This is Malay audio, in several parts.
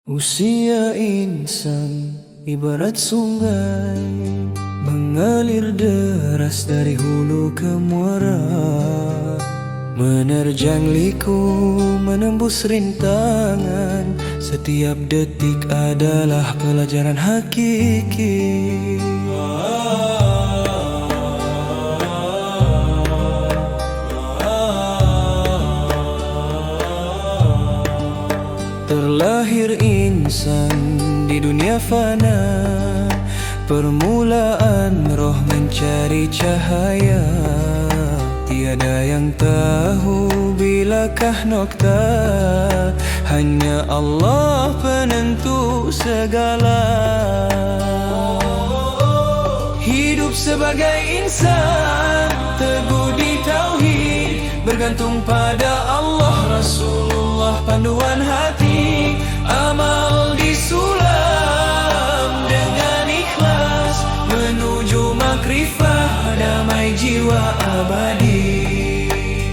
Usia insan ibarat sungai, mengalir deras dari hulu ke muara, menerjang liku, menembus rintangan. Setiap detik adalah pelajaran hakiki. Terlahir insan di dunia fana, permulaan roh mencari cahaya. Tiada yang tahu bilakah nokta, hanya Allah penentu segala. Hidup sebagai insan, teguh di tauhid, bergantung pada Allah, Rasulullah panduan hati. Amal disulam dengan ikhlas, menuju makrifah, damai jiwa abadi.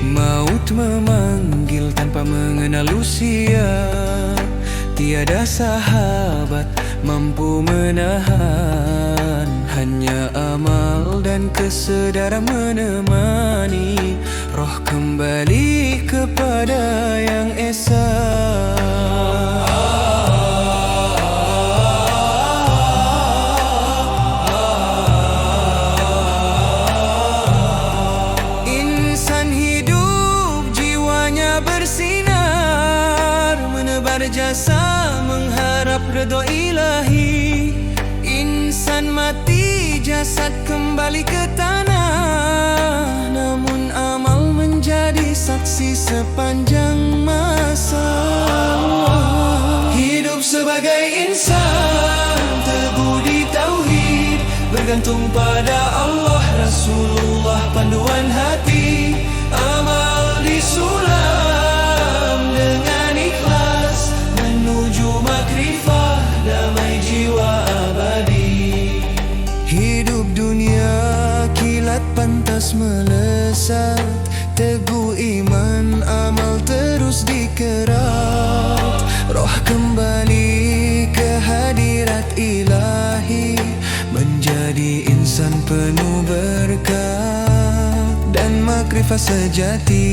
Maut memanggil tanpa mengenal usia, tiada sahabat mampu menahan. Hanya amal dan kesedaran menemani, roh kembali kepada Yang Esa. Insan hidup jiwanya bersinar, menebar jasa mengharap redha ilahi. Insan mati, jasad kembali ke tanah, namun amal menjadi saksi sepanjang masa. Hidup sebagai insan, teguh di tauhid, bergantung pada Allah, Rasulullah panduan hati. Amal disulam dengan ikhlas, menuju makrifah, damai jiwa abadi. Hidup dunia kilat pantas melesat, teguh iman amal terus dikerat. Roh kembali ke hadirat ilahi, menjadi insan penuh berkah dan makrifah sejati.